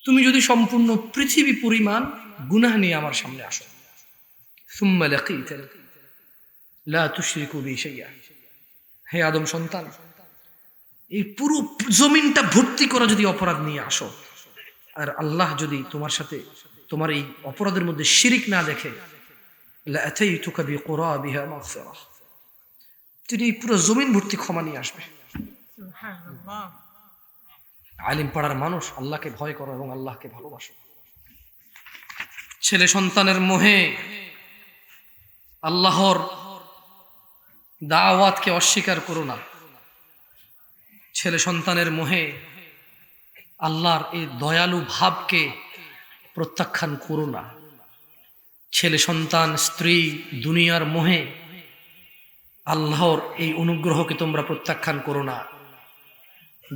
তুমি যদি সম্পূর্ণ পৃথিবী পরিমাণ গুনাহ নিয়ে আমার সামনে আসো, সুম্মা লাকিতানি লা তুশরিকু বি শাইআ, হে আদম সন্তান, এই পুরো জমিনটা ভর্তি করা যদি অপরাধ নিয়ে আসো, আর আল্লাহ যদি তোমার সাথে তোমার এই অপরাধের মধ্যে শিরিক না দেখে, লা আতাইতুকা বিকুরাবিহা মাগফিরাহ, তিনি এই পুরো জমিন ভর্তি ক্ষমা নিয়ে আসবে। সুবহানাল্লাহ। আলিম পাড়ার মানুষ আল্লাহকে ভয় করো এবং আল্লাহকে ভালোবাসো। ছেলে সন্তানের মোহে আল্লাহর দাওয়াতকে অস্বীকার করো না। ছেলে সন্তানের মোহে আল্লাহর এই দয়ালু ভাবকে প্রত্যাখ্যান করো না। ছেলে সন্তান, স্ত্রী, দুনিয়ার মোহে আল্লাহর এই অনুগ্রহকে তোমরা প্রত্যাখ্যান করো না।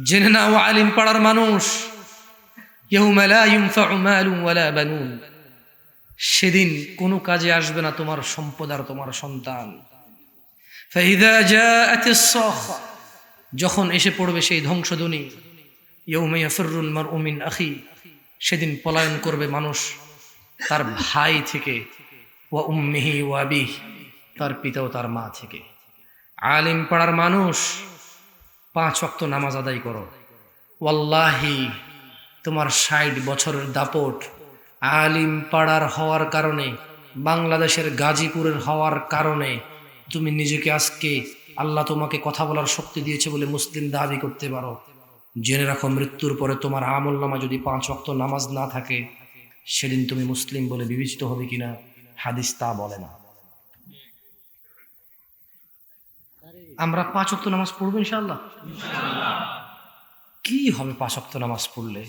জেনে নাও আলিম পাড়ার মানুষ, ইয়াউমা লা ইনফাউ মালুন ওয়ালা বানুন, সেদিন কোনো কাজে আসবে না তোমার সম্পদ আর তোমার সন্তান। ফাইযা জাআতিস সাখা, যখন এসে পড়বে সেই ধ্বংসধ্বনি, ইয়াউমা ইয়াফিরুল মারউ মিন আখি, সেদিন পলায়ন করবে মানুষ তার ভাই থেকে, ওয়া উম্মিহি ওয়া আবিহি, তার পিতা ও তার মা থেকে। আলিম পাড়ার মানুষ 5 ওয়াক্ত নামাজ আদায় করো। ওয়াল্লাহি তোমার 60 বছরের দাপট আলিম পাড়ার হওয়ার কারণে, বাংলাদেশের গাজীপুরের হওয়ার কারণে তুমি নিজেকে আজকে আল্লাহ তোমাকে কথা বলার শক্তি দিয়েছে বলে মুসলিম দাবি করতে পারো। জেনে রাখো, মৃত্যুর পরে তোমার আমল নামা যদি 5 ওয়াক্ত নামাজ না থাকে, সেদিন তুমি মুসলিম বলে বিবেচিত হবে কিনা হাদিস তা বলে না। আমরা 5 ওয়াক্ত নামাজ পড়বো ইনশাআল্লাহ। কি হবে 5 ওয়াক্ত নামাজ পড়লে?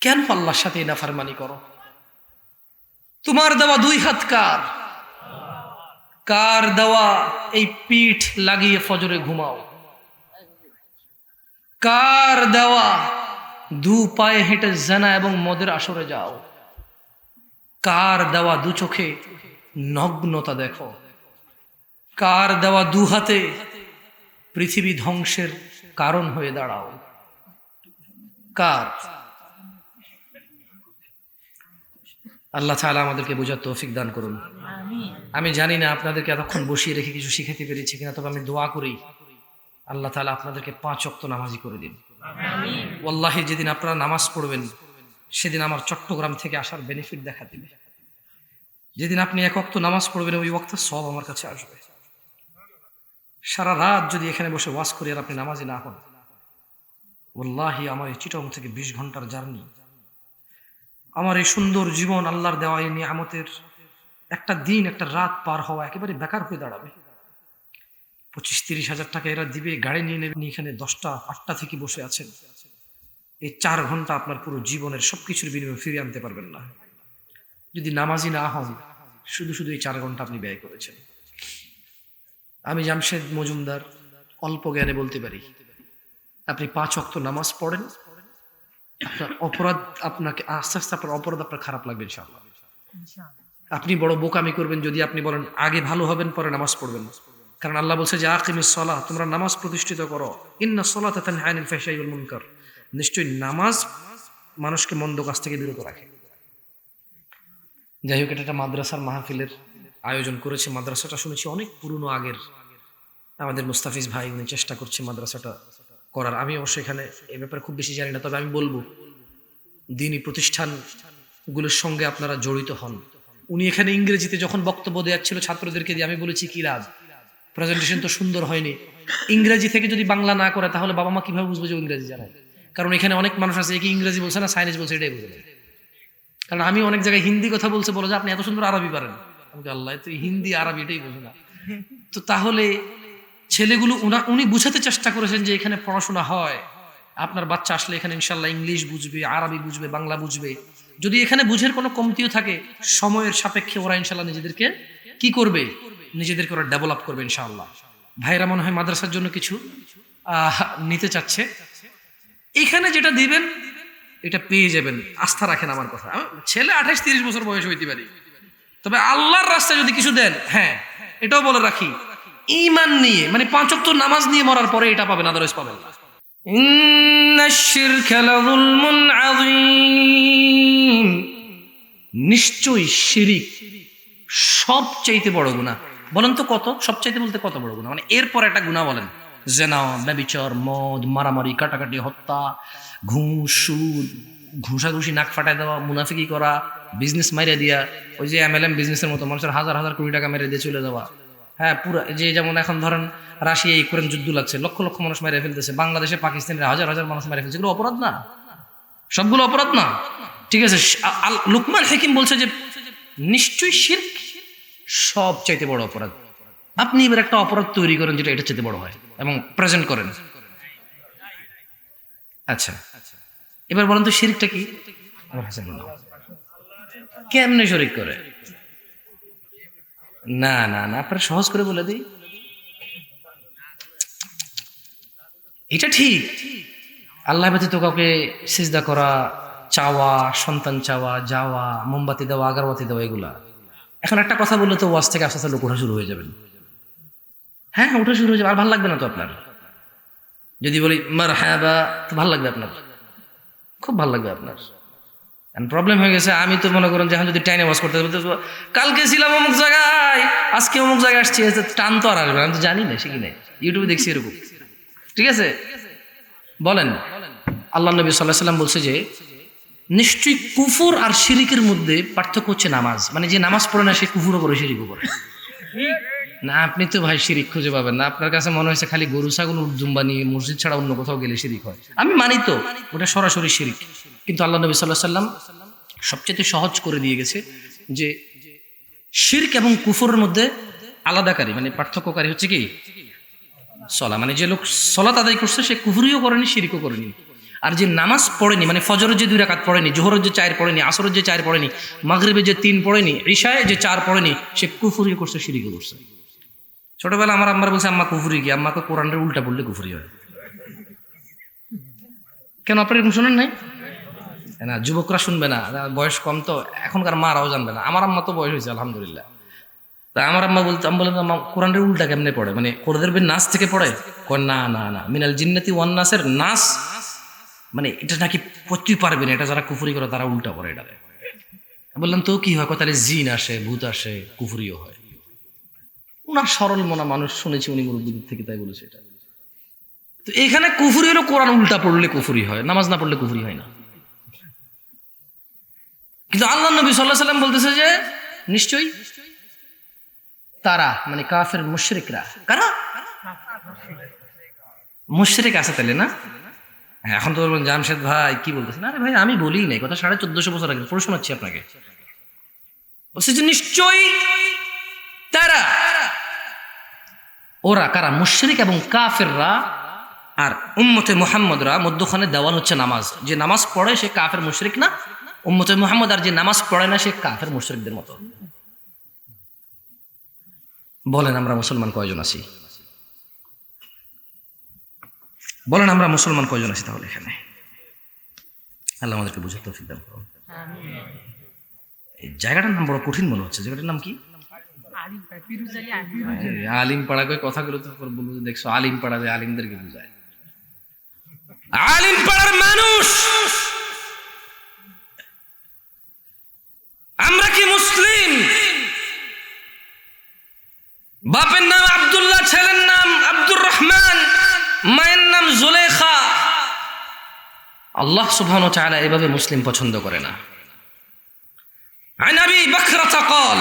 কেন আল্লাহর সাথে নাফরমানি করো? তোমার দেওয়া 2 হাত কার? কার দেওয়া এই পিঠ লাগিয়ে ফজরে ঘুমাও? কার দেওয়া 2 পায়ে হেঁটে জানা এবং মদের আসরে যাও? কার দেওয়া 2 চোখে নগ্নতা দেখো? কার দেওয়া 2 হাতে পৃথিবী ধ্বংসের কারণ হয়ে দাঁড়াও? কার? আল্লাহ তাআলা আমাদেরকে বোঝার তৌফিক দান করুন। আমিন। আমি জানি না আপনাদেরকে এতক্ষণ বসিয়ে রেখে কিছু শিখাতে পেরেছি কিনা, তবে আমি দোয়া করি আল্লাহ তাআলা আপনাদেরকে 5 ওয়াক্ত নামাজি করে দিন। আমিন। ওয়াল্লাহি যেদিন আপনারা নামাজ পড়বেন, সেদিন আমার চট্টগ্রাম থেকে আসার বেনিফিট দেখা দিবে। যেদিন আপনি 1 ওয়াক্ত নামাজ পড়বেন, ওই ওয়াক্তের সওয়াব আমার কাছে আসবে। সারা রাত যদি এখানে বসে ওয়াজ করি আর আপনি নামাজি না হন, ওয়াল্লাহি আমার এই চিটং থেকে 20 ঘন্টার জার্নি, আমার এই সুন্দর জীবন, আল্লাহর দেওয়া এই নিয়ামতের একটা দিন, একটা রাত পার হওয়া একেবারে বেকার হয়ে দাঁড়াবে। 25-30 হাজার টাকা এরা দিবে, গাড়ি নিয়ে নেবেন, এখানে 10টা 8টা থেকে বসে আছেন। এই 4 ঘন্টা আপনার পুরো জীবনের সবকিছুর বিনিময়ে ফিরিয়ে আনতে পারবেন না যদি নামাজি না হন। শুধু শুধু এই 4 ঘন্টা আপনি ব্যয় করেছেন। আমি জামশেদ মজুমদার অল্প জ্ঞানে বলতে পারি, আপনি 5 ওয়াক্ত নামাজ পড়েন, আপনার অপরাধ, আপনাকে আস্তে আস্তে আপনার অপরাধ আপনার খারাপ লাগবে ইনশাআল্লাহ। ইনশাআল্লাহ। আপনি বড় বোকামি করবেন যদি আপনি বলেন আগে ভালো হবেন পরে নামাজ পড়বেন। কারণ আল্লাহ বলছে যে আকিমিস সালাহ, তোমরা নামাজ প্রতিষ্ঠিত করো, ইন্নাস সালাতা তানহা আনিল ফাহশাই ওয়াল মুনকার, নিশ্চয়ই নামাজ মানুষকে মন্দ কাজ থেকে বিরত রাখে। যাই হোক, এটা একটা মাদ্রাসার মাহফিলের আয়োজন করেছে। মাদ্রাসাটা শুনেছি অনেক পুরনো আগের, আমাদের মুস্তাফিজ ভাই উনি চেষ্টা করছে মাদ্রাসাটা করার। আমি অবশ্য এখানে এ ব্যাপারে খুব বেশি জানি না, তবে আমি বলবো দ্বীনি প্রতিষ্ঠানগুলোর সঙ্গে আপনারা জড়িত হন। উনি এখানে ইংরেজিতে যখন বক্তব্য দেওয়াচ্ছিল ছাত্রদেরকে দিয়ে, আমি বলেছি কি লাভ, প্রেজেন্টেশন তো সুন্দর হয়নি, ইংরেজি থেকে যদি বাংলা না করে তাহলে বাবা মা কিভাবে বুঝবে যে ইংরেজি জানে? কারণ এখানে অনেক মানুষ আছে কি ইংরেজি বলছে না চাইনিজ বলছে, এটাই বুঝে নেই। কারণ আমি অনেক জায়গায় হিন্দি কথা বলছে, বলো যে আপনি এত সুন্দর আরবি পারেন, আমি আল্লাহ তো হিন্দি আরবি এটাই বোঝে না। তো তাহলে ছেলেগুলো উনি বুঝাতে চেষ্টা করেছেন যে এখানে পড়াশোনা হয়, আপনার বাচ্চা আসলে এখানে ইনশাল্লাহ ইংলিশ বুঝবে, আরবি বুঝবে, বাংলা বুঝবে। যদি এখানে বুঝের কোনো কমতিও থাকে, সময়ের সাপেক্ষে ওরা ইনশাল্লাহ নিজেদেরকে কি করবে, নিজেদেরকে ওরা ডেভেলপ করবে ইনশাআল্লাহ। ভাইরা মনে হয় মাদ্রাসার জন্য কিছু নিতে চাচ্ছে, এখানে যেটা দিবেন এটা পেয়ে যাবেন, আস্থা রাখেন আমার কথা। ছেলে 28-30 বছর বয়স হইতে পারি, তবে আল্লাহর রাস্তায় যদি কিছু দেন, হ্যাঁ এটাও বলে রাখি, ঈমান নিয়ে, মানে 5 ওয়াক্ত নামাজ নিয়ে মরার পরে এটা পাবেন, আদারওয়াইজ পাবেন না। ইন্নাশ শিরকা লাযুলমুন আযীম। নিশ্চয়ই শিরিক সবচাইতে বড় গুনাহ। বলেন তো কত? সবচাইতে বলতে কত বড় গুনাহ, মানে এরপর একটা গুনাহ বলেন। জেনা, ব্যভিচার, মদ, মারামারি, কাটাকাটি, হত্যা, ঘুষ, সুদ, ঘুষাঘুষি, নাক ফাটায় দেওয়া, মুনাফিকি করা, বিজনেস মাইরে দিয়া, ওই যে MLM বিজনেসের মতো মানুষের হাজার হাজার কোটি টাকা মেরে দিয়ে চলে যাওয়া। হ্যাঁ, পুরো যে যেমন এখন ধরেন রাশিয়া ইউক্রেন যুদ্ধ লাগছে, লক্ষ লক্ষ মানুষ মেরে ফেলতেছে, বাংলাদেশে পাকিস্তানের হাজার হাজার মানুষ মেরে ফেলছে, এগুলো অপরাধ না? সবগুলো অপরাধ না? ঠিক আছে, লুকমান হাকিম বলছে যে নিশ্চয়ই শিরক সবচাইতে বড় অপরাধ। আপনি এবার একটা অপরাধ তৈরি করেন যেটা এটা চাইতে বড় হয় এবং প্রেজেন্ট করেন। আচ্ছা, এবার বলেন তো শিরকটা কি? কেমনে শরিক করে? না না না, আপনারা সহজ করে বলে দিই। এটা ঠিক, আল্লাহ ব্যতীত কাউকে সিজদা করা, চাওয়া, সন্তান চাওয়া, যাওয়া, মোমবাতি দেওয়া, আগরবাতি দেওয়া, এগুলা। এখন একটা কথা বললে তো ওয়াজ থেকে আস্তে আস্তে লোক ওঠা শুরু হয়ে যাবেন। হ্যাঁ, ওঠা শুরু হয়ে যাবে, আর ভালো লাগবে না তো আপনার। যদি বলি মারহাবা, তো ভালো লাগবে আপনার, খুব ভালো লাগবে আপনার। প্রবলেম হয়ে গেছে, আমি তো মনে করেন যে এখন যদি টাইনে ওয়াজ করতে কালকে ছিলাম অমুক জায়গায়, আজকে অমুক জায়গায় আসছি, টান তো আর আসবে, আমি তো জানি না, শিখি নাই, ইউটিউবে দেখছি এরকম। ঠিক আছে, বলেন। আল্লাহ নবী সাল্লাল্লাহু আলাইহি ওয়াসাল্লাম বলছে যে নিশ্চয়ই কুফর আর শিরিকের মধ্যে পার্থক্য হচ্ছে নামাজ। মানে যে নামাজ পড়ে না সে কুফরও করে, শিরিকও করে না। আপনি তো ভাই শিরিক খুঁজে পাবেন না, আপনার কাছে মনে হয়েছে খালি গরু ছাগল উর্জুম্বা নিয়ে মসজিদ ছাড়া অন্য কোথাও গেলে শিরিক হয়। আমি মানি তো ওটা সরাসরি শিরিক, কিন্তু আল্লাহ নবী সাল্লাল্লাহু আলাইহি ওয়াসাল্লাম সবচেয়ে সহজ করে দিয়ে গেছে যে শিরক এবং কুফরের মধ্যে আলাদাকারী, মানে পার্থক্যকারী হচ্ছে কি সলা। মানে যে লোক সলাত আদায় করছে সে কুফরিও করেনি, শিরিকও করেনি। আর যে নামাজ পড়েনি, মানে ফজরের যে 2 রাকাত পড়েনি, জোহরের যে 4 পড়েনি, আসরের যে 4 পড়েনি, মাগরিবের যে 3 পড়েনি, ইশায় যে 4 পড়েনি, সে কুফরিও করছে, শিরিকও করছে। ছোটবেলা আমার আম্মার বলছে, আম্মা কুফরি কি? আম্মাকে কোরআনের উল্টা পড়লে কুফরি হয়। কেন আপনারা এরকম শোনেন নাই? না, যুবকরা শুনবে না, বয়স কম তো, এখনকার মারাও জানবে না। আমার আম্মা তো বয়স হয়েছে আলহামদুলিল্লাহ। তা আমার আম্মা বলতো, আমি বললাম আম্মা কোরআনের উল্টা কেমনে পড়ে? মানে কোরআনের নাস থেকে পড়ে? না না না, মিনাল জিন্নাতি ওয়ান নাসের নাস, মানে এটা নাকি পড়তেই পারবে না, এটা যারা কুফরি করে তারা উল্টা পড়ে এটারে। বললাম তো কি হয়? তাহলে জিন আসে, ভূত আসে, কুফরিও হয়। উনার সরল মনা মানুষ, শুনেছি উনি মুরব্বীদের থেকে, তাই বলেছে এটা। তো এখানে কুফরি হলো কোরআন উল্টা পড়লে কুফরি হয়, নামাজ না পড়লে কুফরি হয় না। কিন্তু আল্লাহ নবী সাল্লাল্লাহু আলাইহি ওয়াসাল্লাম বলতেছে যে নিশ্চয়ই তারা, মানে কাফের মুশরিকরা। কারা? মুশরিক আছে তাহলে না? হ্যাঁ, এখন তো বলবেন জামশেদ ভাই কি বলতেছেন? আরে ভাই আমি বলি নাই, কথা 1450 বছর আগে পড়ে শোনাচ্ছি আপনাকে। বলছে যে নিশ্চয়ই তারা, ওরা কারা? মুশরিক এবং কাফেররা। আর উম্মতে মুহাম্মদরা মধ্যখানে দেওয়াল হচ্ছে নামাজ। যে নামাজ পড়ে সে কাফের মুশরিক না, উম্মতে মুহাম্মদ। আর যে নামাজ পড়ে না সে কাফের মুশরিকদের মতো। বলেন আমরা মুসলমান কয়জন আছি? বলেন আমরা মুসলমান কয়জন আছি তাহলে এখানে? আল্লাহ আমাদেরকে বুঝার তৌফিক দান করুন। এই জায়গাটার নাম বড় কঠিন মনে হচ্ছে। জায়গাটার নাম কি? আলিম পাড়া। কই কথাগুলো তো বলবো, দেখছো আলিম পাড়া, যে আলিমদেরকে বুঝায়। আলিম পাড়ার মানুষ আমরা কি মুসলিম? বাপের নাম আব্দুল্লাহ, ছেলের নাম আব্দুর রহমান, মায়ের নাম জুলেখা। আল্লাহ সুবহানাহু ওয়া তাআলা এভাবে মুসলিম পছন্দ করে না। আন আবি বকরতা قال,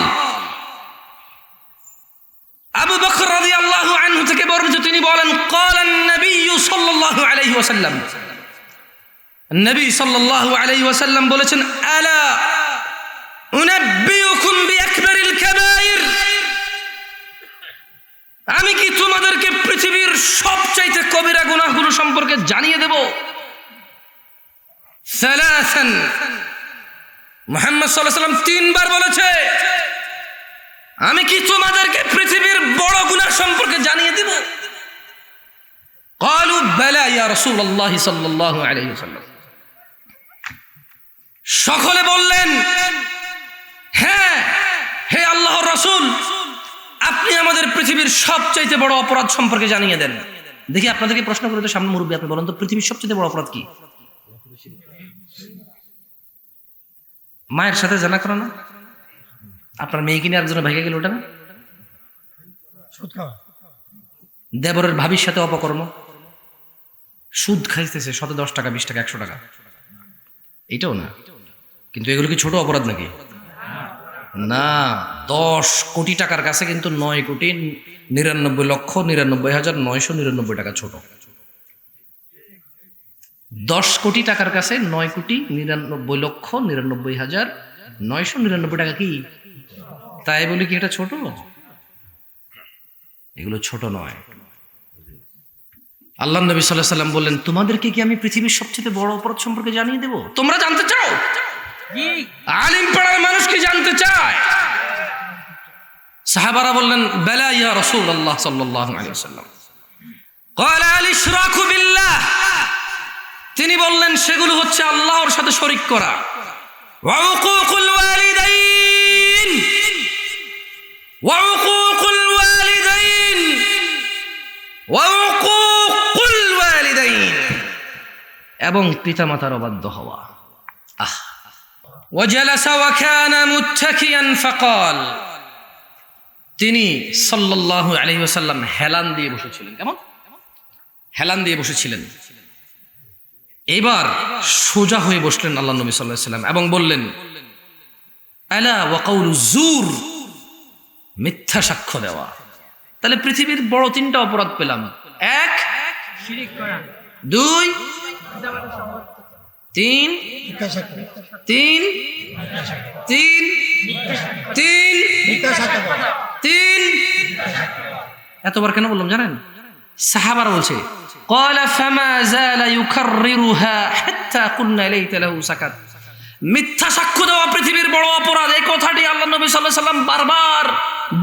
আবু বকর রাদিয়াল্লাহু আনহু থেকে বর্ণিত, তিনি বলেন قال النبي صلى الله عليه وسلم, নবী সাল্লাল্লাহু আলাইহি ওয়াসাল্লাম বলেছেন, আলা উনাব্বিউকুম বিআকবারিল কাবাইর, আমি কি তোমাদেরকে পৃথিবীর সবচাইতে কবিরা গুনাহগুলো সম্পর্কে জানিয়ে দেব? সালাসান, মুহাম্মদ সাল্লাল্লাহু আলাইহি ওয়াসাল্লাম 3 বার বলেছে, আমি কি তোমাদেরকে পৃথিবীর বড় গুনাহ সম্পর্কে জানিয়ে দেব? ক্বালু বালা ইয়া রাসূলুল্লাহ সাল্লাল্লাহু আলাইহি ওয়াসাল্লাম। সকলে বললেন, হ্যাঁ হে আল্লাহর রাসূল, আপনি আমাদের পৃথিবীর সবচাইতে বড় অপরাধ সম্পর্কে জানিয়ে দেন। দেখি আপনাদেরকে প্রশ্ন করে, তো সামনে মুরব্বী, আপনি বলেন তো পৃথিবীর সবচাইতে বড় অপরাধ কি? মায়ের সাথে জানা করো না? আপনার মেয়ে কিনে একজনের ভাইকে গেল ওটা না? দেবরের ভাবির সাথে অপকর্ম, সুদ খাইতেছে, 10 টাকা 20 টাকা 100 টাকা, এটাও না। কিন্তু এগুলো কি ছোট অপরাধ নাকি? না, 10 কোটি টাকার কাছে কিন্তু 9,99,99,999 টাকা ছোট। 10 কোটি টাকার কাছে 9,99,99,999 টাকা কি তাই বলি কি এটা ছোট? এগুলো ছোট নয়। আল্লাহ নবী সাল্লাল্লাহু আলাইহি সাল্লাম বললেন, তোমাদেরকে কি আমি পৃথিবীর সবচেয়ে বড় অপরাধ সম্পর্কে জানিয়ে দেব? তোমরা জানতে চাও? আলিম পাড়ার মানুষ কি জানতে চায়? সাহাবারা বললেন, বেলা ইয়া রাসূলুল্লাহ সাল্লাল্লাহু আলাইহি ওয়াসাল্লাম। ক্বালা আল ইশরাকু বিল্লাহ, তিনি বললেন সেগুলো হচ্ছে আল্লাহর সাথে শরীক করা। ওয়া উকুকুল ওয়ালিদাইন, ওয়া উকুকুল ওয়ালিদাইন, ওয়া উকুকুল ওয়ালিদাইন, এবং পিতামাতার অবাধ্য হওয়া। ওয়াজালাসা ওয়া কানা মুত্তাকিয়ান ফাকাল, তিনি সাল্লাল্লাহু আলাইহি ওয়াসাল্লাম হেলান দিয়ে বসেছিলেন। কেমন? হেলান দিয়ে বসেছিলেন। এবার সোজা হয়ে বসলেন আল্লাহ নবী সাল্লাল্লাহু আলাইহি ওয়াসাল্লাম এবং বললেন, আলা ওয়া কাউলু জুর, মিথ্যা সাক্ষ্য দেওয়া। তাহলে পৃথিবীর বড় 3টা অপরাধ পেলাম। 1 শিরিক করা, 2 পিতামাতার সম্পর্ক, 3 3 3 3 এতবার কেন বললাম জানেন? সাহাবারা বলছে, ক্বালা ফামা যালা ইউকাররিরুহা হাত্তা কুলনা লাইতা লাহু সাকাত। মিথ্যা সাক্ষ্য দেওয়া পৃথিবীর বড় অপরাধ, এই কথাটি আল্লাহ নবী সাল্লাল্লাহু আলাইহি ওয়াসাল্লাম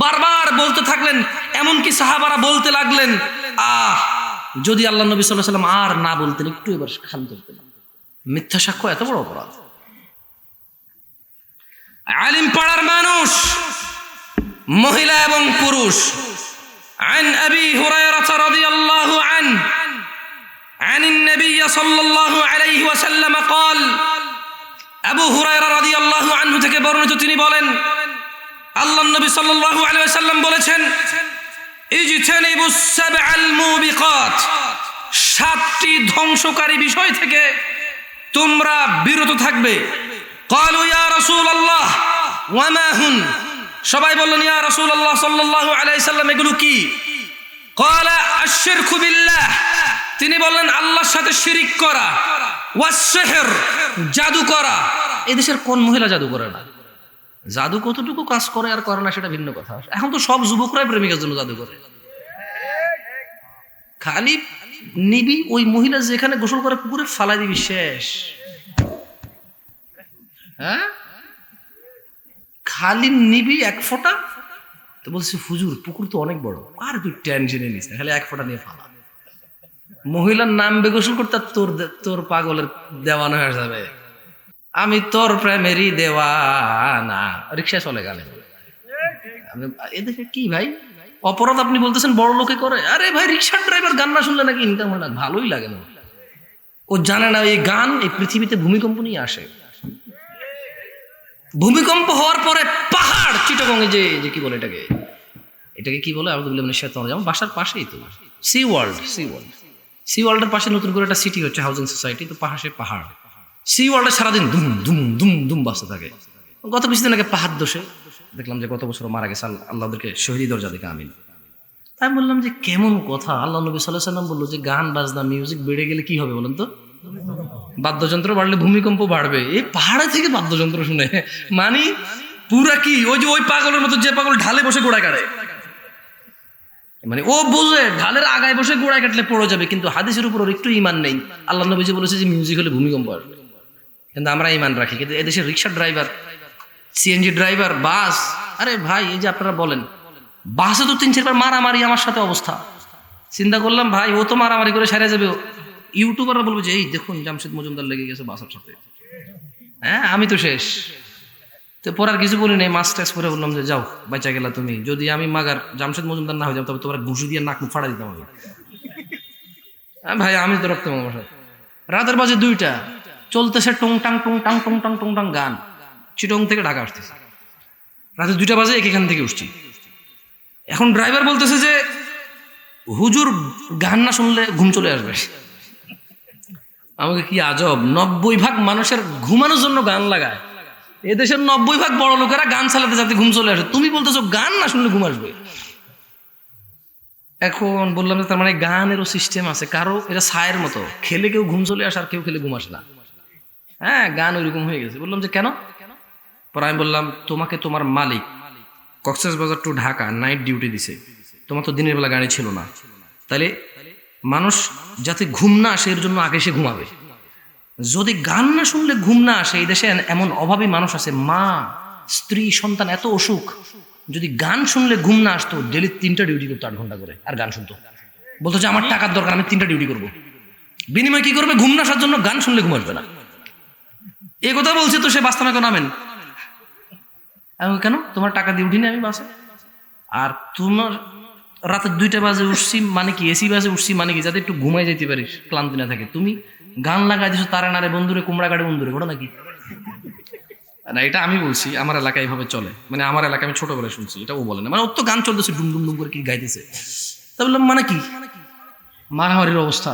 বারবার বলতে থাকলেন। এমনকি সাহাবারা বলতে লাগলেন, যদি আল্লাহ নবী সাল্লাল্লাহু আলাইহি ওয়াসাল্লাম আর না বলতেন, একটু এবার শান্ত হতেন। মিথ্যা সাক্ষ্য এত বড় অপরাধ। আলিম পাড়ার মানুষ, মহিলা এবং পুরুষ, عن أبي هريرة رضي الله عنه عن النبي صلى الله عليه وسلم قال, আবু হুরায়রা রাদিয়াল্লাহু আনহু থেকে বর্ণিত, তিনি বলেন, আল্লাহর নবী সাল্লাল্লাহু আলাইহি ওয়াসাল্লাম বলেছেন, ইজতানিবুস সাবআল মুবিকাত, 7টি ধ্বংসকারী বিষয় থেকে তোমরা বিরত থাকবে। ক্বালু ইয়া রাসূলুল্লাহ ওয়া মা হুন, সবাই বললেন, ইয়া রাসূলুল্লাহ সাল্লাল্লাহু আলাইহি সাল্লাম এগুলো কি? ক্বালা আশ-শিরকু বিল্লাহ, তিনি বললেন আল্লাহর সাথে শিরিক করা, ওয়াস সিহর, জাদু করা। এদেশের কোন মহিলা জাদু করে না? জাদু কতটুকু কাজ করে আর করে না সেটা ভিন্ন কথা। এখন তো সব যুবকরাই প্রেমিকের জন্য জাদু করে। খালি নিবি ওই মহিলা যেখানে গোসল করে পুকুরে ফালাই দিবি, শেষ। হ্যাঁ, খালি নিবি 1 ফোঁটা, তো বলছি হুজুর পুকুর তো অনেক বড়, আর তুই টেনশনে নিস না, খালি 1 ফোঁটা নিয়ে ফালা। মহিলার নাম গোসল করতে তোর পাগলের দেওয়ানো হয়ে যাবে। আমি তোর প্রেমেরই দেওয়ানা, রিক্সা চলে গেলে। এদেশে কি ভাই অপরাধ আপনি বলতেছেন বড় লোকে করে? আরে ভাই, রিক্সার ড্রাইভার গান না শুনলে নাকি ইনকাম হয় না? ভালোই লাগে না। ও জানে না এই গান এই পৃথিবীতে ভূমিকম্প নিয়ে আসে। ভূমিকম্প হওয়ার পরে পাহাড় চিটাগং, যে কি বলে এটাকে কি বলে, আউযু বিল্লাহি মিনাশ শাইতানির রাজিম, বাসার পাশেই তো সি ওয়ার্ল্ডের পাশে নতুন করে একটা সিটি হচ্ছে, হাউজিং সোসাইটি। তো পাহাড় সি ওয়ার্ল্ডে সারাদিন দুম দুম দুম দুম বাজতে থাকে। গত কিছুদিন আগে পাহাড় দোষে দেখলাম যে গত বছর মারা গেছে, আল্লাহদেরকে শহীদি দরজা দেখে আমিন। তাই বললাম যে কেমন কথা, আল্লাহ নবী সাল্লাল্লাহু আলাইহি ওয়াসাল্লাম বললো যে গান বাজনা মিউজিক বেড়ে গেলে কি হবে বলেন তো? বাদ্যযন্ত্র বাড়লে ভূমিকম্প বাড়বে। এই পাহাড়ে থেকে বাদ্যযন্ত্র শুনে মানে পুরা কি ওই পাগলের মতো, যে পাগল ঢালে বসে গোড়ায় কাটে, মানে ও বোঝে ঢালের আগায় বসে গোড়ায় কাটলে পড়ে যাবে, কিন্তু হাদিসের উপর একটু ইমান নেই। আল্লাহ নবী যে বলেছে যে মিউজিক হলে ভূমিকম্প আসবে, কিন্তু আমরা ইমান রাখি। কিন্তু এদেশের রিক্সা ড্রাইভার, সিএনজি ড্রাইভার, বাস, আরে ভাই এই যে আপনারা বলেন বাসে তো 3-4 বার মারামারি আমার সাথে অবস্থা। চিন্তা করলাম ভাই ও তো মারামারি করে সেরে যাবে, ইউটিউবাররা বলবে যে এই দেখুন জামশেদ মজুমদার লেগে গেছে বাসের সাথে, হ্যাঁ আমি তো শেষ। তো পড়ার কিছু বলি নেই, মাস্টার্স পরে বললাম যে যাও বাঁচা গেলা তুমি, যদি আমি মাগার জামশেদ মজুমদার না হয়ে যাও তবে তোমার ঘুষি দিয়ে নাক মুখ ফাড়া দিতাম আমি। ভাই আমি তো রাখতাম আমার সাথে। রাতের বাজে 2টা, চলতেছে টং টাং টং টাং টং টাং টং টাং গান। চিটং থেকে ঢাকা আসতেছি, রাতে 2টা বাজে এখান থেকে উঠছি। এখন ড্রাইভার বলতেছে যে হুজুর গান না শুনলে ঘুম চলে আসবে। আমাকে কি আজব, 90% মানুষের ঘুমানোর জন্য গান লাগায়, এদেশের 90% বড় লোকেরা গান চালাতে যাতে ঘুম চলে আসে, তুমি বলতেছো গান না শুনলে ঘুম আসবে। এখন বললাম যে তার মানে গানেরও সিস্টেম আছে, কারো এটা ছায়ের মতো, খেলে কেউ ঘুম চলে আসে আর কেউ খেলে ঘুম আসে না। হ্যাঁ, গান ওইরকম হয়ে গেছে। বললাম যে কেন? পরে আমি বললাম তোমাকে তোমার মালিক Cox's Bazar two Dhaka night duty দিছে, তোমার তো দিনের বেলা গাড়ি ছিল না, তাহলে মানুষ যাতে ঘুম না আসে এর জন্য আগে সে ঘুমাবে। যদি গান না শুনলে ঘুম না আসে, এই দেশে এমন অভাবী মানুষ আছে, মা স্ত্রী সন্তান এত অসুখ, যদি গান শুনলে ঘুম না আসতো ডেলি 3টা ডিউটি করতো 8 ঘন্টা করে, আর গান শুনতো, বলতো যে আমার টাকার দরকার, আমি 3টা ডিউটি করবো। বিনিময় কি করবে? ঘুম না আসার জন্য গান শুনলে ঘুম আসবে না। এই কথা বলছে তো সে বাস্তবে কেন নামেন? আমি কেন, তোমার টাকা দিয়ে উঠিনি আমি বাসে, আর তোমার রাতে 2টা বাজে উঠছি মানে কি, এসি বাসে উঠছি মানে কি, যাতে একটু ঘুমাই যেতে পারিস, ক্লান্তি না থাকে। তুমি গান লাগাই দিছো তারা নারে বন্ধুরে কুমড়া কাটে বন্ধুরে, ওটা নাকি না? এটা আমি বলছি, আমার এলাকায় এইভাবে চলে, মানে আমার এলাকায় আমি ছোটবেলায় শুনছি, এটা ও বলে না, মানে ওর তো গান চলতেছে ডুম ডুম ডুম করে কি গাইতেছে। তা বললাম মানে কি, মারামারির অবস্থা।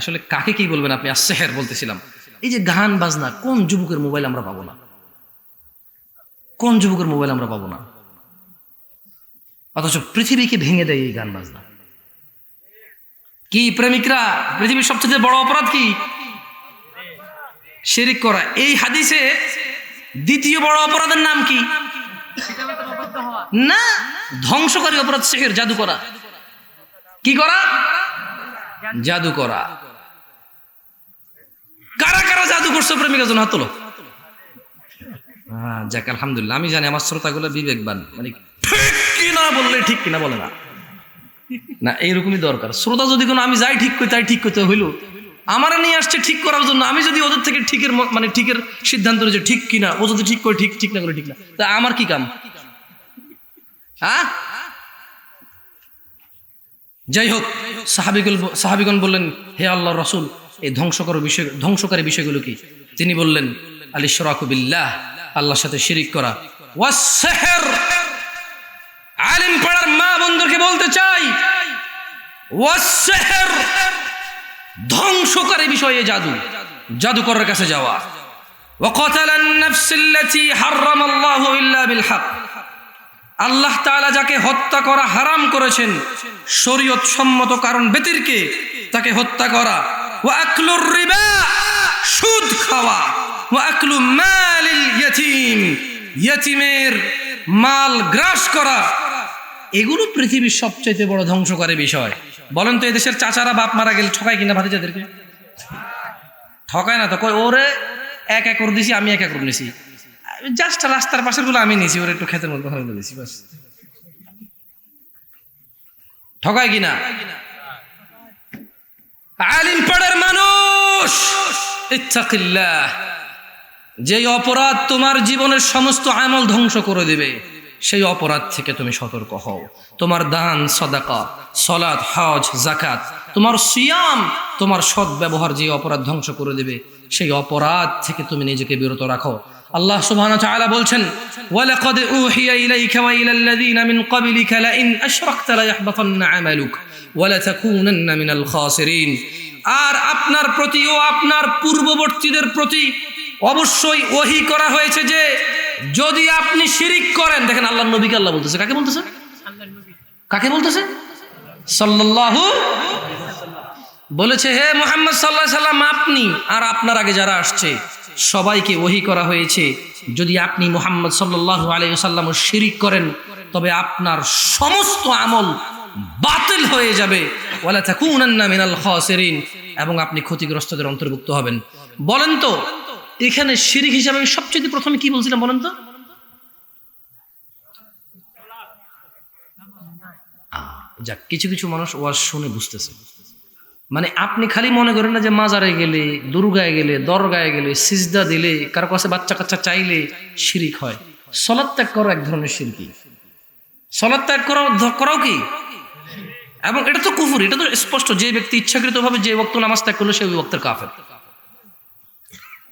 আসলে কাকে কি বলবেন আপনি? সেহের বলতেছিলাম, এই যে গান বাজনা, কোন যুবকের মোবাইল আমরা পাবো না? কোন যুবকের মোবাইল আমরা পাবো না? অথচ পৃথিবীকে ভেঙে দেয় এই গান বাজনা। কি প্রেমিকরা, পৃথিবীর সবচেয়ে বড় অপরাধ কি? শিরিক করা। এই হাদিসে দ্বিতীয় বড় অপরাধের নাম কি? না, ধ্বংসকারী অপরাধ সিহর, জাদু করা। কি করা? জাদু করা। কারা কারা জাদু করছে প্রেমিকার জন্য হাত তোলো। যাক আলহামদুলিল্লাহ, আমি জানি আমার শ্রোতাগুলো বিবেকবান, মানে ঠিক কিনা বললে ঠিক কিনা বলে না, না এইরকমই দরকার। শ্রোতা যদি কোনো আমি যাই ঠিক করি তাই ঠিক করতে হইল, আমারা নিয়ে আসছে ঠিক করার জন্য, আমি যদি ওদের থেকে ঠিকের মানে ঠিকের সিদ্ধান্ত নিয়েছে ঠিক কিনা, ও যদি ঠিক করে ঠিক, ঠিক না করে ঠিক না, তা আমার কি কাম? হ্যাঁ, যাই হোক, সাহাবিগণ বললেন হে আল্লাহর রাসূল, এই ধ্বংসকারী বিষয়গুলো কি? তিনি বললেন আল ইশরাকু বিল্লাহ, আল্লাহর সাথে শিরিক করা, ওয়াস সিহর। আলিম পাড়ার মা বন্ধুকে বলতে চাই, ওয়াস সিহর, ধ্বংসকারী বিষয়ে জাদু, জাদুকরের কাছে যাওয়া। ওয়া কাতালান নাফসাল্লাতী হারামাল্লাহু ইল্লা বিল হক, আল্লাহ তাআলা যাকে হত্যা করা হারাম করেছেন শরীয়ত সম্মত কারণ ব্যতিরেকে তাকে হত্যা করা। ওয়া আকলুর রিবা, সুদ খাওয়া। ওয়া আকলু মালিল ইয়াতীম, ইয়াতীমের মাল গ্রাস করা। এগুলো পৃথিবীর সবচেয়ে বড় ধ্বংসকারী বিষয়। বলেন তো এদেশের চাচারা বাপ মারা গেলে ঠকায় কিনা ভাতিজাদেরকে? ঠকায় না তো, কই ওরে 1 একর দিছি, আমি 1 একর নিছি, জাস্ট রাস্তার পাশের গুলো আমি নিছি, ওর একটু ক্ষেতের মধ্যে ভালো দিছি, বাস। ঠকায় কিনা? আলিম পাড়ার মানুষ, ইত্তাকিল্লাহ, যে অপরাধ তোমার জীবনের সমস্ত আমল ধ্বংস করে দিবে, সেই অপরাধ থেকে তুমি সতর্ক হও। তোমার দান, সাদাকা, সালাত, হজ, যাকাত, তোমার সিয়াম, তোমার সৎ ব্যবহার যে অপরাধ ধ্বংস করে দেবে, সেই অপরাধ থেকে তুমি নিজেকে বিরত রাখো। আল্লাহ সুবহানাহু ওয়া তাআলা বলছেন, ওয়ালাকাদ উহিয়া ইলাইকা ওয়া ইলাল্লাযীনা মিন ক্বাবলিকা লাইন আশরাকতা লায়াহবাতান্না আমালুক ওয়া লাতাকুনান্না মিনাল খাসিরিন। আর আপনার প্রতি ও আপনার পূর্ববর্তীদের প্রতি অবশ্যই ওহী করা হয়েছে যে যদি আপনি শিরিক করেন, দেখেন আল্লাহর নবীকে আল্লাহ বলতেছে, কাকে বলতেছে? কাকে বলতেছে? সাল্লাল্লাহু বলেছে, হে মুহাম্মদ সাল্লাল্লাহু আলাইহি সাল্লাম, আপনি আর আপনার আগে যারা আসছে সবাইকে ওহী করা হয়েছে, যদি আপনি মুহাম্মদ সাল্লাল্লাহু আলাইহি ওয়াসাল্লাম শিরিক করেন তবে আপনার সমস্ত আমল বাতিল হয়ে যাবে, ওয়ালা তাকুনান্না মিনাল খাসিরিন, এবং আপনি ক্ষতিগ্রস্তদের অন্তর্ভুক্ত হবেন। বলেন তো এখানে শিরিক হিসাবে সবচেয়ে প্রথমে কি বলছিলাম বলেন তো? যাক, কিছু কিছু মানুষ ওয়াজ শুনে বুঝতেছে, মানে আপনি খালি মনে করেন না যে মাজারে গেলে, দুর্গায় গেলে, দরগায় গেলে, সিজদা দিলে, কারো কাছে বাচ্চা কাচ্চা চাইলে শিরিক হয়। সালাত ত্যাগ করা এক ধরনের শিরকি। সালাত ত্যাগ করাও কি? এবং এটা তো কুফর, এটা তো স্পষ্ট। যে ব্যক্তি ইচ্ছাকৃতভাবে যে ওয়াক্ত নামাজ ত্যাগ করলো সে ওই ওয়াক্তের কাফের।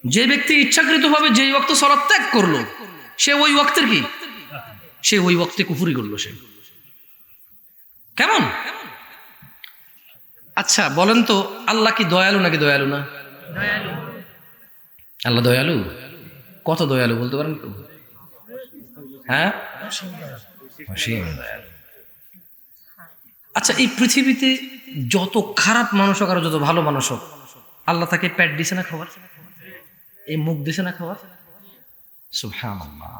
যে ব্যক্তি ইচ্ছাকৃতভাবে যেই ওয়াক্ত সালাত ত্যাগ করলো সে ওই ওয়াক্তের কি, সে ওই ওয়াক্তে কুফরি করলো। সে কেমন? আচ্ছা বলেন তো, আল্লাহ কি দয়ালু নাকি দয়ালু না? দয়ালু। আল্লাহ দয়ালু। কত দয়ালু বলতে পারেন তো? হ্যাঁ, অসীম দয়ালু। আচ্ছা, এই পৃথিবীতে যত খারাপ মানুষ হোক আর যত ভালো মানুষ হোক, আল্লাহ তাকে পেট দিছে না খাবার, এই মুখ দিছে না খাবার? সুবহানাল্লাহ।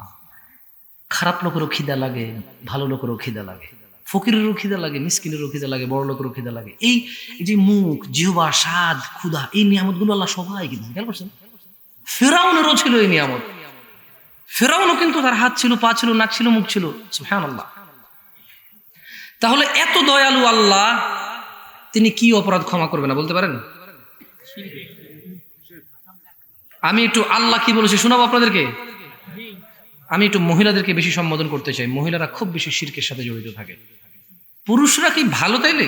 খারাপ লোকেরও খিদা লাগে, ভালো লোকেরও খিদা লাগে, ফকিরেরও খিদা লাগে, মিসকিনেরও খিদা লাগে, বড় লোকেরও খিদা লাগে। এই যে মুখ, জিহ্বা, স্বাদ, ক্ষুধা, এই নিয়ামতগুলো আল্লাহ সবাইকে দিয়েছে। খেয়াল করছেন? ফিরআউনেরও ছিল এই নিয়ামত। ফিরআউনও কিন্তু তার হাত ছিল, পা ছিল, নাক ছিল, মুখ ছিল। সুবহানাল্লাহ। তাহলে এত দয়ালু আল্লাহ, তিনি কি অপরাধ ক্ষমা করবে না বলতে পারেন? আমি একটু আল্লাহ কি বলেছি শোনাবো আপনাদেরকে। আমি একটু মহিলাদেরকে বেশি সম্বোধন করতে চাই। মহিলারা খুব বেশি শিরকের সাথে জড়িত থাকে। পুরুষরা কি ভালো তাইলে?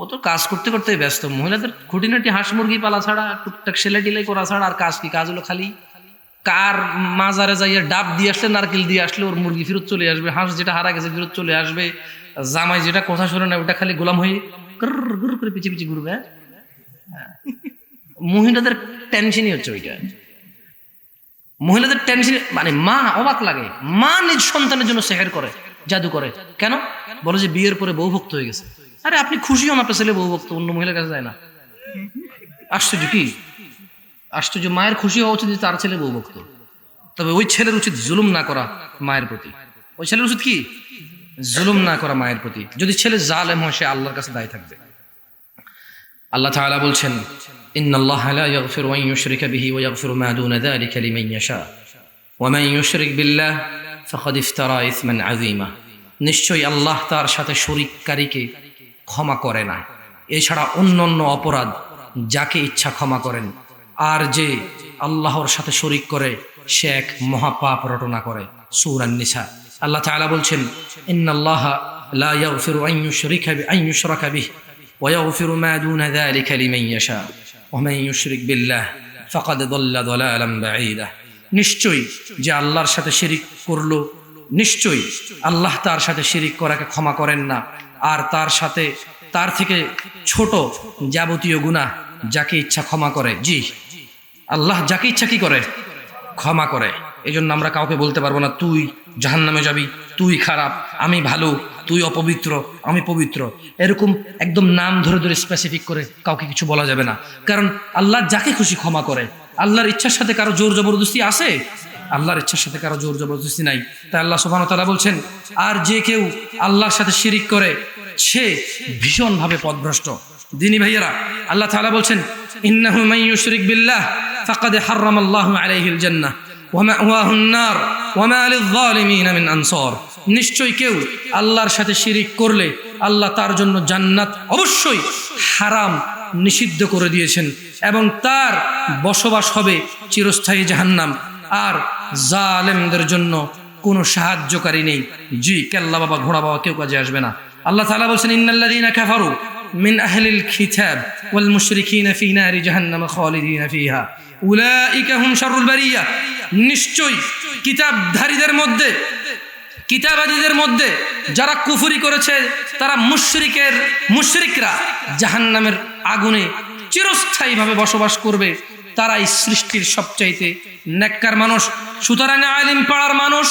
ও তো কাজ করতে করতে ব্যস্ত। মহিলাদের খুঁটিনাটি হাঁস মুরগি পালা ছাড়া, টুকটাক সেলাই টিলাই করা ছাড়া আর কাজ কি? কাজ হলো খালি কার মাজারে যাইয়া ডাব দিয়ে আসলে, নারকেল দিয়ে আসলে ওর মুরগি ফেরত চলে আসবে, হাঁস যেটা হারা গেছে ফেরত চলে আসবে, জামাই যেটা কথা শোনে না ওটা খালি গোলাম হয়ে গুর করে পিছিয়ে পিছিয়ে ঘুরবে। মহিলাদের টেনশনই হচ্ছে ওইটা। মহিলাদের টেনশন মানে মা অবাক লাগে, মা নিজ সন্তানের জন্য সেহের করে, জাদু করে। কেন? বলে যে বিয়ের পরে বউ ভক্ত হয়ে গেছে। আরে আপনি খুশি হন আপনার ছেলে বউ ভক্ত, অন্য মহিলার কাছে যায় না। আশ্চর্য কি আশ্চর্য। মায়ের খুশি হওয়া উচিত যে তার ছেলে বউ ভক্ত। তবে ওই ছেলের উচিত জুলুম না করা মায়ের প্রতি। ওই ছেলের উচিত কি? জুলুম না করা মায়ের প্রতি। যদি ছেলে জালেম হয় সে আল্লাহর কাছে দায়ী থাকবে। আল্লাহ তাআলা বলছেন, ইন্নাল্লাহা লা ইয়াগফিরু আন ইউশরিকা বিহি ওয়া ইয়াগফিরু মা দুনা যালিকা লিমান ইয়াশা ওয়া মান ইউশরিক বিল্লাহ ফাকাদ ইফতারা ইসমান আযীমা। নিশ্চয়ই আল্লাহ তার সাথে শরীককারীকে ক্ষমা করে না, এছাড়া অন্যান্য অপরাধ যাকে ইচ্ছা ক্ষমা করেন। আর যে আল্লাহর সাথে শরীক করে সে এক মহাপাপ রটনা করে। সূরা আন-নিসা। আল্লাহ তাআলা বলছেন, ইন্নাল্লাহা লা ইয়াগফিরু আন ইউশরাকা বিহি ওয়া ইয়াগফিরু মা দুনা যালিকা লিমান ইয়াশা ওয়া মান ইউশরিক বিল্লাহ ফাকাদ দাল্লা দালালান বাঈদা। নিশ্চয়ই যে আল্লাহর সাথে শিরিক করলো, নিশ্চয়ই আল্লাহ তার সাথে শিরিক করাকে ক্ষমা করেন না, আর তার থেকে ছোট যাবতীয় গুনাহ যাকে ইচ্ছা ক্ষমা করে। জি, আল্লাহ যাকে ইচ্ছা কি করে? ক্ষমা করে। এই জন্য আমরা কাউকে বলতে পারবো না তুই জাহান্নামে যাবি, তুই খারাপ, আমি ভালো, তুই অপবিত্র, আমি পবিত্র। এরকম একদম নাম ধরে ধরে স্পেসিফিক করে কাউকে কিছু বলা যাবে না। কারণ আল্লাহ যাকে খুশি ক্ষমা করে। আল্লাহর ইচ্ছার সাথে কারো জোর জবরদস্তি আছে? আল্লাহর ইচ্ছার সাথে কারো জোর জবরদস্তি নাই। তাই আল্লাহ সুবহানাহু ওয়া তাআলা বলছেন, আর যে কেউ আল্লাহর সাথে শিরিক করে সে ভীষণভাবে পথভ্রষ্ট। দিনী ভাইয়েরা, আল্লাহ তাআলা বলছেন, ইন্নাহু মান ইউশরিক বিল্লাহ ফাকাদ হারামাল্লাহু আলাইহিল জান্নাহ ওয়া মাওয়াহুন নার ওয়া মা লিয-যালিমিন মিন আনসার। নিশ্চয়ই কেউ আল্লাহর সাথে শিরিক করলে আল্লাহ তার জন্য জান্নাত অবশ্যই হারাম নিষিদ্ধ করে দিয়েছেন এবং তার বসবাস হবে চিরস্থায়ী জাহান্নাম। আর জালেমদের জন্য কোনো সাহায্যকারী নেই। জি, কেল্লা বাবা ঘোড়া বাবা কেউ কাজে আসবে না। আল্লাহ তাআলা বলছেন, ইন্নাল্লাযীনা কাফারু মিন আহলিল কিতাব ওয়াল মুশরিকিনা ফি নারি জাহান্নাম খালিদিনা ফিহা উলাইকা হুম শাররুল বারিয়া। নিশ্চয়ই কিতাবাদীদের মধ্যে যারা কুফরি করেছে তারা মুশরিকরা জাহান্নামের আগুনে চিরস্থায়ীভাবে বসবাস করবে। তারাই সৃষ্টির সবচাইতে নেককার মানুষ। সুতরাং আলিম পাড়ার মানুষ,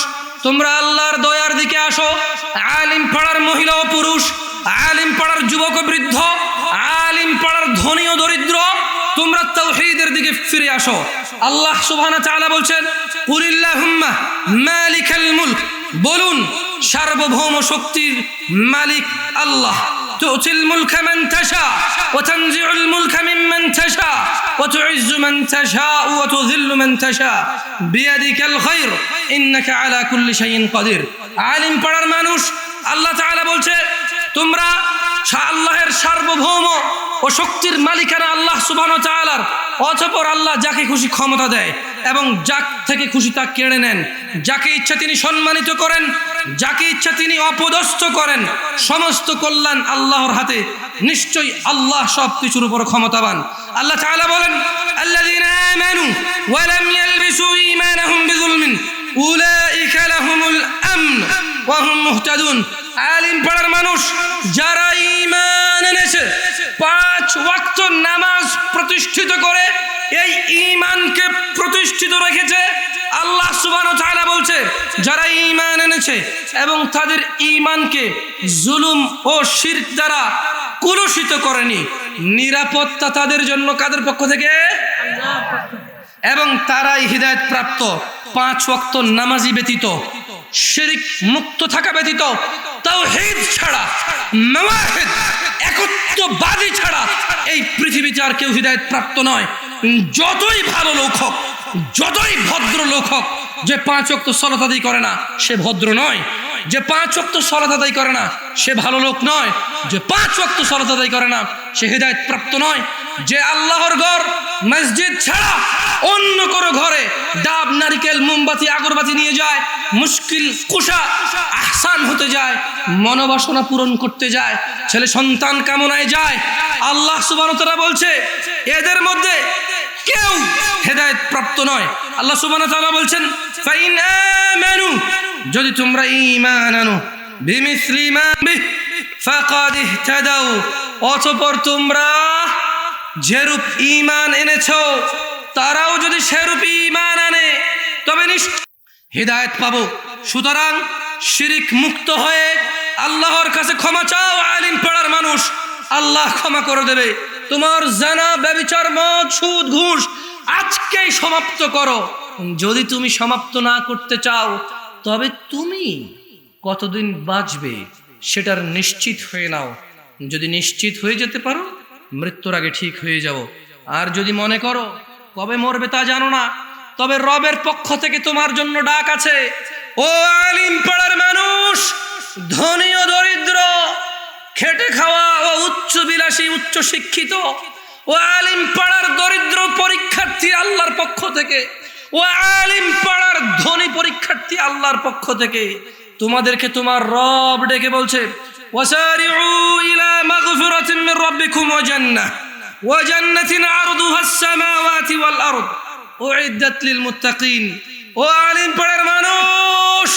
তোমরা আল্লাহর দয়ার দিকে আসো। আলিম পাড়ার মহিলা ও পুরুষ, আলিম পাড়ার যুবক ও বৃদ্ধ, আলিম পাড়ার ধনী ও দরিদ্র, তোমরা তাওহীদের দিকে ফিরে আসো। আল্লাহ সুবহানাহু ওয়া তাআলা বলছেন, কুলিল্লাহুম্মা মালিকাল মুলক, বলুন সার্বভৌম শক্তির মালিক আল্লাহ। তুতিল মুলকা মান তাশা ওয়া তানজিউল মুলকা মিম্মান তাশা ওয়া তুইজ্জু মান তাশা ওয়া তুযিল্লু মান তাশা বিয়াদিকাল খায়র ইন্নাকা আলা কুল্লি শাইইন কাদির। আলিম পাড়ার মানুষ, আল্লাহ তাআলা বলছে তোমরা আল্লাহের সার্বভৌম ও শক্তির মালিকানা আল্লাহ সুবহানাহু ওয়া তাআলার, অতঃপর আল্লাহ যাকে খুশি ক্ষমতা দেয় এবং যার থেকে খুশি তা কেড়ে নেন। যাকে ইচ্ছা তিনি সম্মানিত করেন, যাকে ইচ্ছা তিনি অপদস্থ করেন। সমস্ত কল্যাণ আল্লাহর হাতে। নিশ্চয়ই আল্লাহ সব কিছুর উপর ক্ষমতাবান। আল্লাহ তাআলা বলেন, আল্লাযীনা আমানু ওয়া লাম ইয়ালবিসু ঈমানাহুম বিযুলমিন উলাইকা লাহুমুল আমন ওয়া হুম মুহতাদুন। আলিম পাড়ার মানুষ যারা ঈমান এনেছে, 5 ওয়াক্ত নামাজ প্রতিষ্ঠিত করে এই ঈমানকে প্রতিষ্ঠিত রেখেছে, আল্লাহ সুবহানাহু ওয়া তাআলা বলছে যারা ঈমান এনেছে এবং তাদের ঈমানকে জুলুম ও শিরক দ্বারা কলুষিত করেনি, নিরাপত্তা তাদের জন্য কাদের পক্ষ থেকে? এবং তারাই হিদায়াত প্রাপ্ত। 5 ওয়াক্ত নামাজি ব্যতীত, শিরক মুক্ত থাকা ব্যতীত, তাওহীদ ছাড়া, মাওয়াহিদ একত্ববাদী ছাড়া এই পৃথিবীতে আর কেউ হিদায়াত প্রাপ্ত নয়। যতই ভালো লোক হোক, যতই ভদ্র লোক হোক, যে 5 ওয়াক্ত সালাত আদায় করে না সে ভদ্র নয়। যে 5 ওয়াক্ত সালাত আদায় করে না সে ভালো লোক নয়। যে 5 ওয়াক্ত সালাত আদায় করে না সে হিদায়াত প্রাপ্ত নয়। যে আল্লাহর ঘর মসজিদ ছাড়া অন্য কোনো ঘরে ডাব, নারিকেল, মোমবাতি, আগরবাতি নিয়ে যায়, মুশকিল কুশা আহসান হতে যায়, মনোবাসনা পূরণ করতে যায়, ছেলে সন্তান কামনায় যায়, আল্লাহ সুবহানাহু ওয়া তাআলা বলছে এদের মধ্যে কেউ হেদায়েত প্রাপ্ত নয়। আল্লাহ সুবহানাহু ওয়া তাআলা বলছেন, ফাইন আমানু, যদি তোমরা ঈমান আনো, বিমিসলি মা বিহি ফাকাদ ইহতাদাউ, অতঃপর তোমরা যেরূপ ঈমান এনেছো তারাও যদি সেরূপ ঈমান আনে তবে নিশ্চয় হিদায়াত পাবো। সুতরাং শিরক মুক্ত হয়ে আল্লাহর কাছে ক্ষমা চাও। আলিম পাড়ার মানুষ, আল্লাহ ক্ষমা করে দেবে। তোমার জানা, ব্যভিচার, মদ, সুদ, ঘুষ আজকেই সমাপ্ত করো। যদি তুমি সমাপ্ত না করতে চাও তবে তুমি কতদিন বাঁচবে সেটার নিশ্চিত হয়ে নাও। যদি নিশ্চিত হয়ে যেতে পারো মৃত্যুর আগে ঠিক হয়ে যাও। আর যদি মনে করো কবে মরবে তা জানো না, তবে রবের পক্ষ থেকে তোমার জন্য ডাক আছে। ও আলিম পাড়ার মানুষ, ধনী ও দরিদ্র, খেটে খাওয়া ও উচ্চ বিলাসী, উচ্চ শিক্ষিত, ও আলিম পাড়ার দরিদ্র পরীক্ষার্থী আল্লাহর পক্ষ থেকে, ও আলিম পাড়ার ধনী পরীক্ষার্থী আল্লাহর পক্ষ থেকে তোমাদেরকে তোমার রব ডেকে বলছে, ওয়াসারিউ ইলা মাগফিরাতিন মির রাব্বিকুম ওয়া জান্নাতিন আরদুহাস সামাওয়াতি ওয়াল আরদ উইদ্দাত লিল মুত্তাকিন। ও আলিম পাড়ার মানুষ,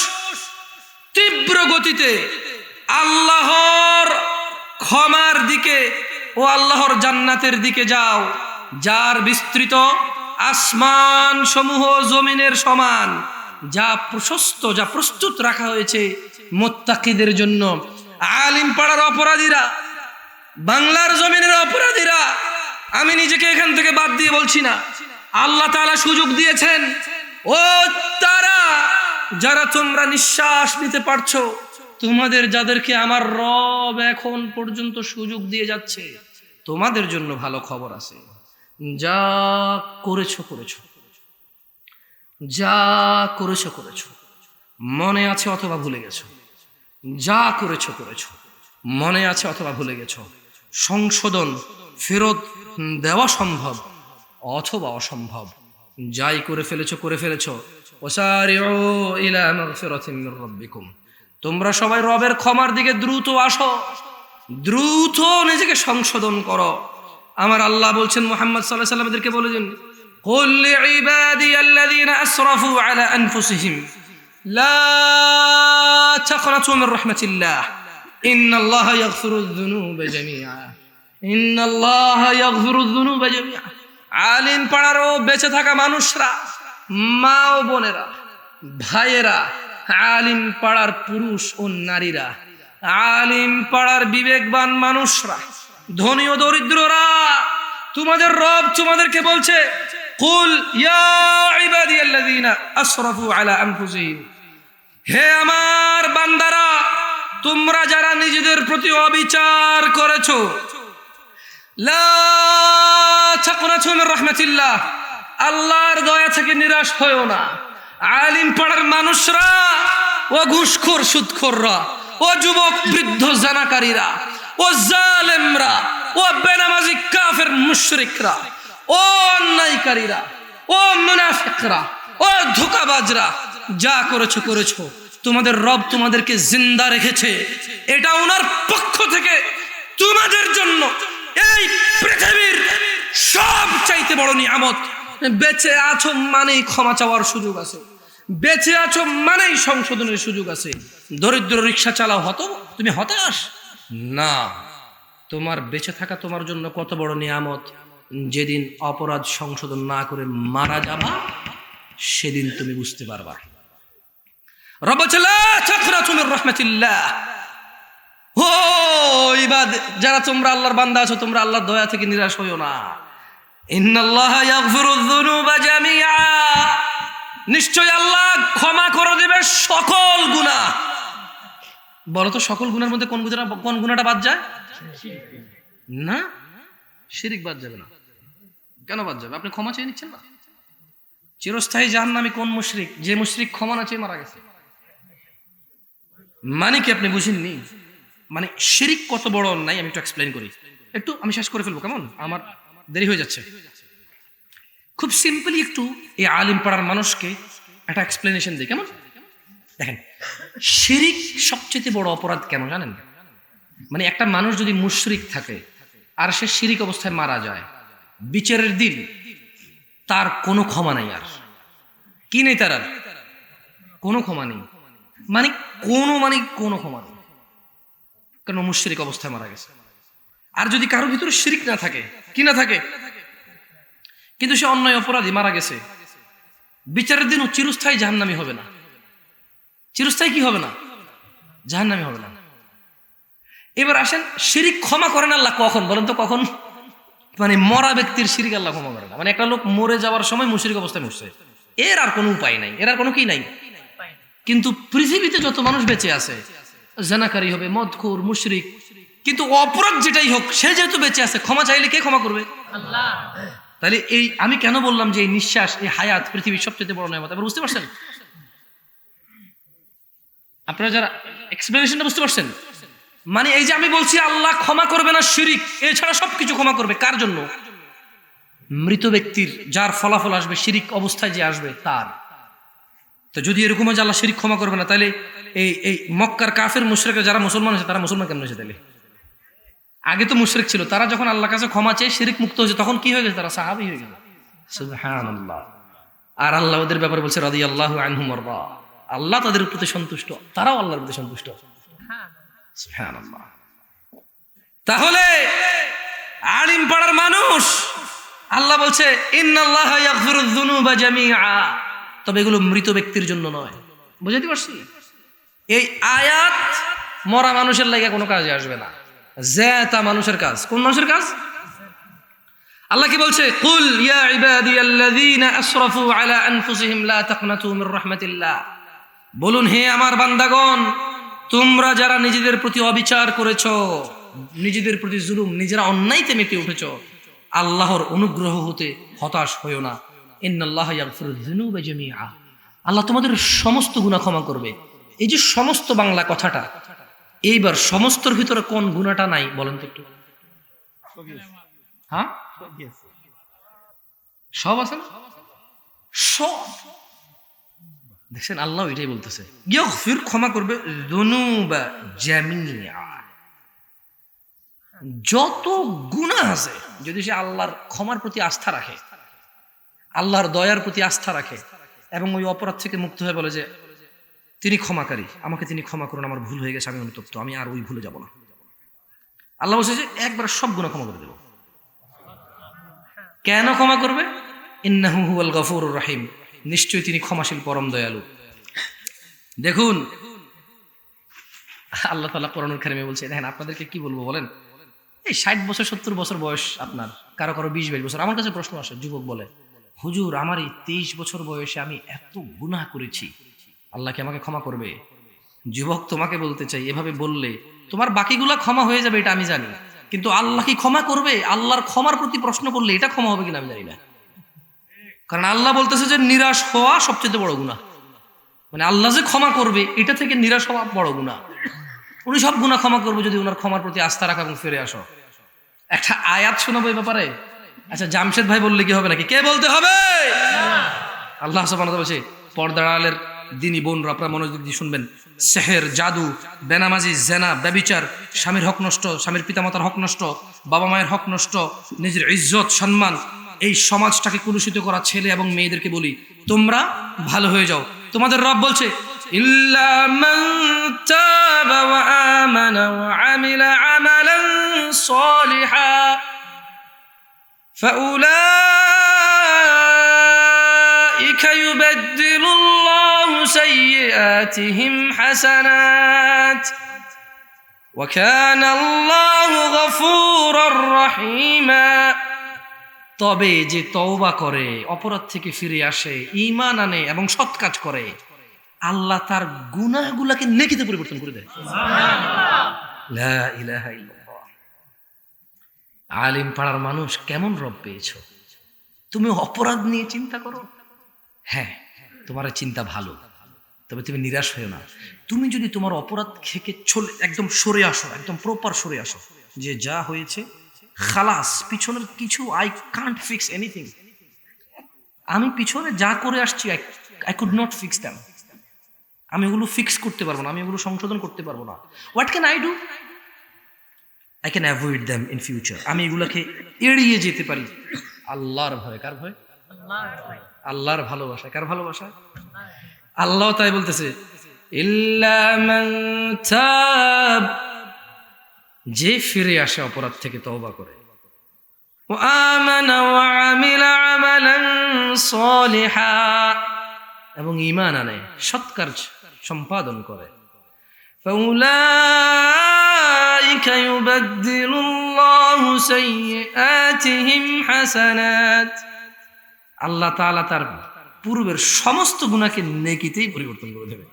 তীব্র গতিতে আল্লাহর ক্ষমার দিকে ও আল্লাহর জান্নাতের দিকে যাও, যার বিস্তৃত আসমান সমূহ জমিনের সমান, যা প্রশস্ত, যা প্রস্তুত রাখা হয়েছে মুত্তাকিদের জন্য। আলিম পাড়ার অপরাধীরা, বাংলার জমিনের অপরাধীরা, আমি নিজেকে এখান থেকে বাদ দিয়ে বলছি না, আল্লাহ তাআলা সুযোগ দিয়েছেন। ও তারা যারা তোমরা নিঃশ্বাস নিতে পারছো, তোমাদের যাদেরকে আমার রব এখন পর্যন্ত সুযোগ দিয়ে যাচ্ছে, তোমাদের জন্য ভালো খবর আছে। যা করেছো করেছো, যা করেছো করেছো, মনে আছে অথবা ভুলে গেছো। যা করেছো করেছো, মনে আছে অথবা ভুলে গেছো। সংশোধন, ফেরত দেওয়া সম্ভব অথবা অসম্ভব। যাই করে ফেলেছো করে ফেলেছো। ওয়াসারিউ ইলা মাগফিরাতিন মির রাব্বিকুম, তোমরা সবাই রবের ক্ষমার দিকে দ্রুত আসো, দ্রুত নিজেকে সংশোধন করো। আমার আল্লাহ বলছেন মুহাম্মদ সাল্লাল্লাহু আলাইহি ওয়াসাল্লামকে বলেছেন, কুল লিইবাদিয়াল্লাযীনা আসরাফু আলা আনফুসিহিম লা তাকনাতু মির রাহমাতিল্লাহ ইন্নাল্লাহা ইয়াগফিরুয যুনুবা জামিআ, ইন্নাল্লাহা ইয়াগফিরুয যুনুবা জামিআ। আলিম পাড়ারও বেঁচে থাকা মানুষরা, মা ও বোনেরা, ভাইয়েরা, আলিম পাড়ার পুরুষ ও নারীরা, আলিম পাড়ার বিবেকবান মানুষরা, ধনী ও দরিদ্ররা, তোমাদের রব তোমাদেরকে বলছে, কুল ইয়া ইবাদিয়াল্লাযীনা আসরাফু আলা আনফুসিহিম, হে আমার বান্দারা, তোমরা যারা নিজেদের প্রতি অবিচার করেছো, লা তাকনাতু মির রাহমাতিল্লাহ, আল্লাহর দয়া থেকে নিরাশ হয়ো না। আলিম পাড়ার মানুষরা, ও ঘুষখোর সুদখোররা, ও যুবক বৃদ্ধ জানাকারীরা, ও জালেমরা, ও বেনামাজি কাফের মুশরিকরা, ও অন্যায়কারীরা, ও মুনাফিকরা, ও ধোঁকাবাজরা, যা করেছো করেছো, তোমাদের রব তোমাদেরকে জিন্দা রেখেছে, এটা ওনার পক্ষ থেকে তোমাদের জন্য এই পৃথিবীর সব চাইতে বড় নিয়ামত। বেঁচে আছো মানেই ক্ষমা চাওয়ার সুযোগ আছে, বেঁচে আছো মানেই সংশোধনের সুযোগ আছে। দরিদ্র রিক্সা চালাও, তুমি হতাশ না। তোমার বেঁচে থাকা তোমার জন্য কত বড় নিয়ামত। যেদিন অপরাধ সংশোধন না করে মারা যাবা, সেদিন তুমি বুঝতে পারবা। রব লা তাকনাতু মির রাহমাতিল্লাহ। ও ইবাদ, যারা তোমরা আল্লাহর বান্দা আছো, তোমরা আল্লাহর দয়া থেকে নিরাশ হইও না। ইন্নাল্লাহা ইয়াগফিরুয যুনুবা জামিআ, নিশ্চয় আল্লাহ ক্ষমা করে দেবে সকল গুনাহ। বলো তো সকল গুনার মধ্যে কোন গুনাহটা বাদ যায়? না, শিরিক বাদ যাবে না। কেন বাদ যাবে? আপনি ক্ষমা চেয়ে নিচ্ছেন না। চিরস্থায়ী জাহান্নামী কোন মুশরিক? যে মুশরিক ক্ষমা না চেয়ে মারা গেছে। মানে কি আপনি বুঝেননি? মানে শিরিক কত বড় অন্যায় আমি একটু এক্সপ্লেইন করি। আমি শেষ করে ফেলবো, কেমন? আমার দেরি হয়ে যাচ্ছে। খুব সিম্পলি একটু এই আলিম পাড়ার মানুষকে একটা এক্সপ্লেনেশন দিই, কেমন? দেখেন, শিরিক সবচেয়ে বড় অপরাধ কেন জানেন? মানে একটা মানুষ যদি মুশরিক থাকে আর সে শিরিক অবস্থায় মারা যায়, বিচারের দিন তার কোনো ক্ষমা নাই। আর কি নেই? তার আর কোনো ক্ষমা নেই। মানে কোনো ক্ষমা নেই, কারণ মুশরিক অবস্থায় মারা গেছে। আর যদি কারোর ভিতরে শিরিক না থাকে, কি না থাকে, কিন্তু সে অন্যায় অপরাধী মারা গেছে, বিচারের দিনও চিরস্থায়ী জাহান্নামী হবে না। চিরস্থায়ী কি হবে না? জাহান্নামী হবে না। এবার আসেন, শিরিক ক্ষমা করেন আল্লাহ কখন? বলেন তো কখন? মানে মরা ব্যক্তির শিরিক আল্লাহ ক্ষমা করে না। মানে একটা লোক মরে যাওয়ার সময় মুশরিক অবস্থায় মরছে, এর আর কোনো উপায় নাই, এর আর কোনো কি নাই। কিন্তু পৃথিবীতে যত মানুষ বেঁচে আছে, জানাকারী হবে, মদখোর, মুশরিক, কিন্তু অপরাধ যেটাই হোক, সে যেহেতু বেঁচে আছে, ক্ষমা চাইলে কে ক্ষমা করবে? আল্লাহ। তাহলে এই আমি কেন বললাম যে এই নিঃশ্বাস, এই হায়াত পৃথিবীর সবচেয়ে বড় নিয়ামত? এবার বুঝতে পারছেন? আপনারা যারা এক্সপ্লেনেশনটা বুঝতে পারছেন? মানে এই যে আমি বলছি আল্লাহ ক্ষমা করবে না শিরিক, এছাড়া সবকিছু ক্ষমা করবে। কার জন্য? মৃত ব্যক্তির, যার ফলাফল আসবে শিরিক অবস্থায় যে আসবে তার। তো যদি এরকম হয় যে আল্লাহ শিরিক ক্ষমা করবে না, তাহলে এই মক্কার কাফের মুশরিকরা যারা মুসলমান আছে, তারা মুসলমান কেন হয়েছে? তাহলে আগে তো মুশরিক ছিল, তারা যখন আল্লাহর কাছে ক্ষমা চেয়ে শিরিক মুক্ত হয়েছে, তখন কি হয়ে গেছে? তারা সাহাবী হয়ে গেল। সুবহানাল্লাহ। আর আল্লাহ ওদের ব্যাপারে বলছে রাদিয়াল্লাহু আনহুম ওয়া রাদা, আল্লাহ তাদের প্রতি সন্তুষ্ট, তারাও আল্লাহর প্রতি সন্তুষ্ট। সুবহানাল্লাহ। তাহলে আলিম পাড়ার মানুষ, আল্লাহ বলছে ইন্নাল্লাহা ইয়াগফিরুয যুনুবা জামিআ, তবে এগুলো মৃত ব্যক্তির জন্য নয়। বুঝাতে পারছি? এই আয়াত মরা মানুষের লাগে কোনো কাজে আসবে না, জেতা মানুষের কাজ। কোন মানুষের কাজ? আল্লাহ কি বলছে? কুল ইয়া ইবাদিয়াল্লাযীনা আসরাফু আলা আনফুসিহিম লা তাকনাতু মির রাহমাতিল্লাহ, বলুন হে আমার বান্দাগণ, তোমরা যারা নিজেদের প্রতি অবিচার করেছো, নিজেদের প্রতি জুলুম, নিজেরা অন্যায়তে মেতে উঠেছো, আল্লাহর অনুগ্রহ হতে হতাশ হইও না। ইন্নাল্লাহা ইয়াগফিরুয যুনুবা জামিআ, আল্লাহ তোমাদের সমস্ত গুনাহ ক্ষমা করবে। এই যে সমস্ত বাংলা কথাটা, এইবার সমস্তর ভিতরে কোন গুনাহটা নাই বলেন তো একটু? হ্যাঁ, সব আছে না? সব। দেখছেন, আল্লাহ এটাই বলতেছে, ইয়াগফির, ক্ষমা করবে, যুনুবা জামিআ, যত গুনাহ আছে। যদি সে আল্লাহর ক্ষমার প্রতি আস্থা রাখে, আল্লাহর দয়ার প্রতি আস্থা রাখে, এবং ওই অপরাধ থেকে মুক্ত হয়ে বলে যে তিনি ক্ষমাকারী, আমাকে তিনি ক্ষমা করুন, আমার ভুল হয়ে গেছে, আমি অনুতপ্ত, আমি আর ওই ভুলে যাব না। আল্লাহ বলছে যে একবার সব গুনাহ ক্ষমা করে দেব। কেন ক্ষমা করবে? ইন্নাহু হুয়াল গফুরুর রহিম, নিশ্চয়ই তিনি ক্ষমাশীল, পরম দয়ালু। দেখুন আল্লাহ তাআলা কোরআনুল কারীমে বলছে, দেখেন আপনাদেরকে কি বলবো বলেন, এই 60 বছর 70 বছর বয়স আপনার, কারো 20-22 বছর। আমার কাছে প্রশ্ন আসে, যুবক বলে, হুজুর আমার এই 23 বছর বয়সে আমি এত গুনাহ করেছি, আল্লাহ কি আমাকে ক্ষমা করবে? যুবক তোমাকে বলতে চাই, এভাবে বললে তোমার বাকিগুলা ক্ষমা হয়ে যাবে, এটা আমি জানি, কিন্তু আল্লাহ কি ক্ষমা করবে? আল্লাহর ক্ষমার প্রতি প্রশ্ন করলে এটা ক্ষমা হবে কিনা আমি জানি না। কারণ আল্লাহ বলতেছে যে নিরাশ হওয়া সবচেয়ে বড় গুনাহ। মানে আল্লাহ যে ক্ষমা করবে, এটা থেকে নিরাশ হওয়া বড় গুনাহ। উনি সব গুনাহ ক্ষমা করবে যদি ওনার ক্ষমার প্রতি আস্থা রাখা এবং ফিরে আসো। একটা আয়াত শোনাবো এই ব্যাপারে। আচ্ছা, জামশেদ ভাই বললে কি হবে নাকি? কে বলতে হবে? আল্লাহ সুবহানাহু ওয়া তাআলা বলছে, পর্দার আড়ালের দিনী বোনরা, আপনারা মনোযোগ দিয়ে শুনবেন, সেহের, জাদু, বেনামাজি, জেনা, ব্যভিচার, স্বামীর হক নষ্ট, স্বামীর পিতামাতার হক নষ্ট, বাবা মায়ের হক নষ্ট, নিজের ইজ্জত সম্মান, এই সমাজটাকে কলুষিত করা ছেলে এবং মেয়েদেরকে বলি, তোমরা ভালো হয়ে যাও। তোমাদের রব বলছে, ইল্লা মান তাবা ওয়া আমানা ওয়া আমিলা আমালান সালিহা ফাউলাইকা ইউবাদদিলুল্লাহু সাইয়্যাতিহিম হাসানাত ওয়া কানাল্লাহু গফুরার রহিমা। তবে যে তওবা করে, অপরাধ থেকে ফিরে আসে, ঈমান আনে এবং সৎ কাজ করে, আল্লাহ তার গুনাহগুলোকে নেকিতে পরিবর্তন করে দেয়। লা ইলাহা ইল্লাল্লাহ। আলিম পাড়ার মানুষ, কেমন রব পেয়েছো? তুমি অপরাধ নিয়ে চিন্তা করো, হ্যাঁ তোমার চিন্তা ভালো, তবে তুমি নিরাশ হয়েও না। তুমি যদি তোমার অপরাধ থেকে একদম সরে আসো, একদম প্রপার সরে আসো, যে যা হয়েছে খালাস, পিছনের কিছু আই কান্ট ফিক্স এনিথিং, আমি পিছনে যা করে আসছি I could not fix them, আমি ওগুলো ফিক্স করতে পারবো না, আমি ওগুলো সংশোধন করতে পারবো না। What can I do? I can avoid them in future, আমি এগুলোকে এড়িয়ে যেতে পারি। আল্লাহর ভয়, কার ভয়? আল্লাহর ভালোবাসা, কার ভালোবাসা? আল্লাহ তাই বলতেছে, ইল্লা মান তাব, যে ফিরে আসে অপরাধ থেকে, তওবা করে, ওয়া আমানা ওয়া আমিলা আমালান সালিহা, এবং ঈমান আনে, সৎ কাজ সম্পাদন করে, ফাউলাইকা ইউবাদদিলুল্লাহু সাইয়্যাতিহিম হাসানাত, আল্লাহ তাআলা তার পূর্বের সমস্ত গুনাহকে নেকিতেই পরিবর্তন করে দেবে।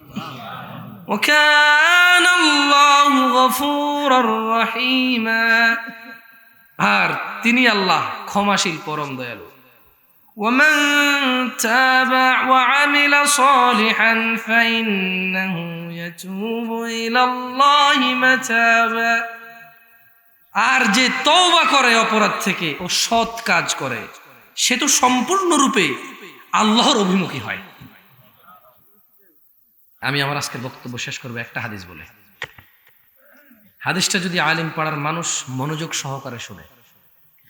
ওয়া কানাল্লাহু গফুরার রহিমা, আর তিনি আল্লাহ ক্ষমাশীল, পরম দয়ালু। ومن تاب وعمل صالحا فإنه يتوب إلى الله متابا, আর যে তওবা করে অপরাধ থেকে ও সৎ কাজ করে, সে তো সম্পূর্ণরূপে আল্লাহর অভিমুখী হয়। আমি আমার আজকের বক্তব্য শেষ করবো একটা হাদিস বলে। হাদিসটা যদি আলিম পাড়ার মানুষ মনোযোগ সহকারে শুনে,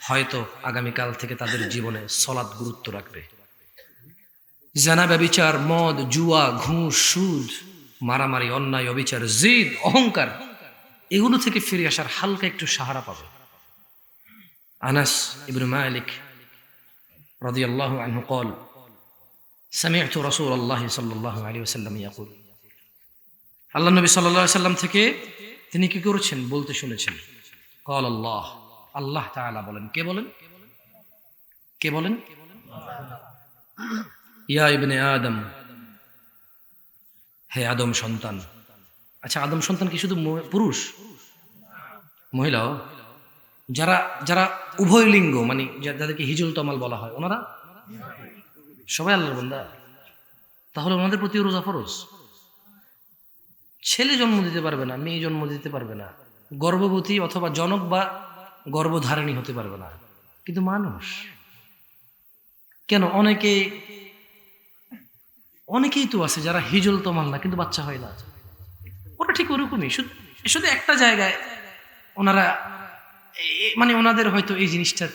হয়তো আগামীকাল থেকে তাদের জীবনে সলাৎ গুরুত্ব রাখবে। জানা, ব্যভিচার, মদ, জুয়া, ঘুষ, সুদ, মারামারি, অন্যায়, অবিচার, জিদ, অহংকার, এগুলো থেকে ফিরে আসার হালকা একটু সাহারা পাবে। আনাস ইবনে মালিক রাদিয়াল্লাহু আনহু قال سمعت رسول الله صلى الله عليه وسلم يقول, আল্লাহ নবী সাল্লাল্লাহু আলাইহি ওয়াসাল্লাম থেকে তিনি কি করেছেন বলতে শুনেছেন, قال الله, আল্লাহ তাআলা বলেন। কে বলেন? কে বলেন? ইয়া ইবনে আদম, হে আদম সন্তান। আচ্ছা, আদম সন্তান কি শুধু পুরুষ? মহিলাও? যারা যারা উভয় লিঙ্গ, মানে যাদেরকে হিজুল তমাল বলা হয়, ওনারা সবাই আল্লাহর বান্দা। তাহলে ওনাদের প্রতি রোজা ফরজ। ছেলে জন্ম দিতে পারবে না, মেয়ে জন্ম দিতে পারবে না, গর্ভবতী অথবা জনক বা গর্ভধারিণী হতে পারবে না, কিন্তু মানুষ কেন? অনেকেই তো আছে যারা হিজল তমাল না, কিন্তু বাচ্চা হয় না। ওরা ঠিক ওরকমই, শুধু একটা জায়গায় ওনারা, মানে ওনাদের হয়তো এই জিনিসটা,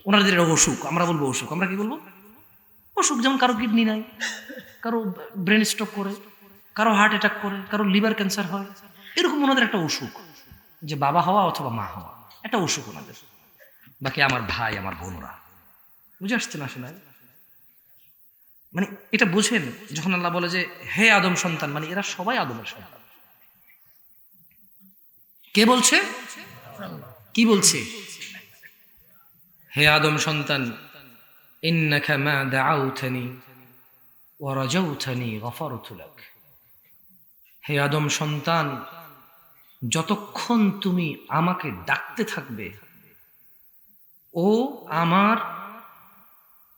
ওনাদের অসুখ, আমরা বলবো অসুখ, আমরা কি বলবো? অসুখ। যেমন কারো কিডনি নাই, কারো ব্রেন স্ট্রোক করে, কারো হার্ট অ্যাটাক করে, কারো লিভার ক্যান্সার হয়, এরকম ওনাদের একটা অসুখ, যে বাবা হওয়া অথবা মা হওয়া একটা অসুখ ওনাদের। বাকি আমার ভাই, আমার বোনরা, বুঝে আসছে না? শোনায়, মানে এটা বুঝেন, যখন আল্লাহ বলে যে হে আদম সন্তান, মানে এরা সবাই আদমের সন্তান। কে বলছে? কি বলছে? হে আদম সন্তান, ইন্নাকা মা দাআউতানি ওয়া রাজাউতানি গফারতু লাক, হে আদম সন্তান, যতক্ষণ তুমি আমাকে ডাকতে থাকবে ও আমার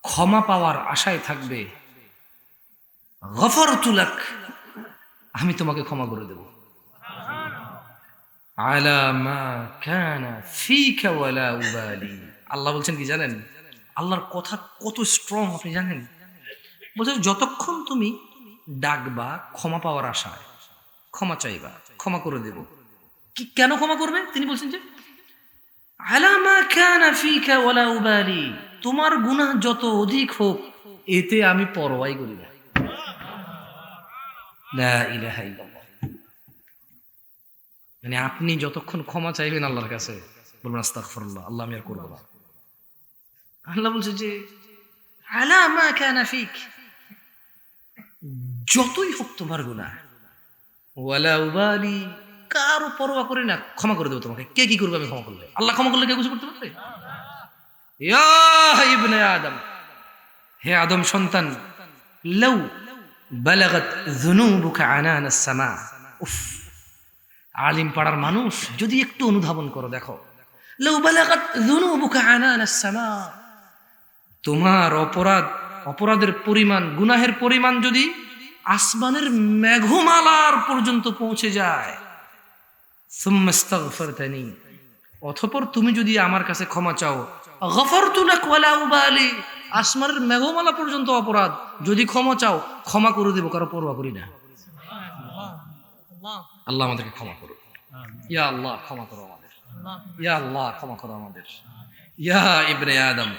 ক্ষমা পাওয়ার আশায় থাকবে, গফারতু লাক, আমি তোমাকে ক্ষমা করে দেব। আলা মা কানা ফিকা ওয়ালা উবালি, আল্লাহ বলছেন কি জানেন? আল্লাহর কথা কত স্ট্রং আপনি জানেন? বলছে যতক্ষণ তুমি ডাকবা ক্ষমা পাওয়ার আশায়, ক্ষমা চাইবা, ক্ষমা করে দেব। কেন ক্ষমা করবে? তিনি বলছেন যে আলা মা কানা ফিকা ওয়ালা উবালি, তোমার গুনাহ যত অধিক হোক এতে আমি পরোয়াই করি না। লা ইলাহা ইল্লাল্লাহ। মানে আপনি যতক্ষণ ক্ষমা চাইবেন আল্লাহর কাছে, বলবেন আস্তাগফিরুল্লাহ, আল্লাহ আমি আর করব না। আল্লাহ বলছে যে আলা মা কানা ফিক, যতই হোক তোমার গুনাহ, ওয়ালা উবালি, কারো পরোয়া করি না, ক্ষমা করে দেবো তোমাকে। কে কি করবে আমি ক্ষমা করলে? আল্লাহ ক্ষমা করলে কেউ কিছু করতে পারবে? ইয়া ইবনে আদম, হে আদম সন্তান, লাউ বালাগাত যুনুবুকা আনানাস সামা। উফ, আলিম পাড়ার মানুষ যদি একটু অনুধাবন করো, দেখো, লাউ বালাগাত যুনুবুকা আনানাস সামা, তোমার অপরাধের পরিমাণ, গুনাহের পরিমাণ যদি আসমানের মেঘমালার পর্যন্ত পৌঁছে যায়, সুম্মা আস্তাগফারতানি, অতঃপর তুমি যদি আমার কাছে ক্ষমা চাও, গফারতু লাক ওয়ালা উবালি, আসমানের মেঘমালা পর্যন্ত অপরাধ যদি ক্ষমা চাও, ক্ষমা করে দেব, কারো পরোয়া করি না। আল্লাহ আমাদেরকে ক্ষমা করুন। ইয়া আল্লাহ ক্ষমা করো আমাদের, ইয়া আল্লাহ ক্ষমা করো আমাদের। ইয়া ইবনে আদম,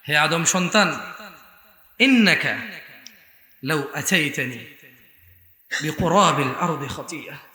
হে আদম সন্তান, ইন্নাকা লাউ আতাইতানি বিকুরাবিল আরদি খাতিয়া,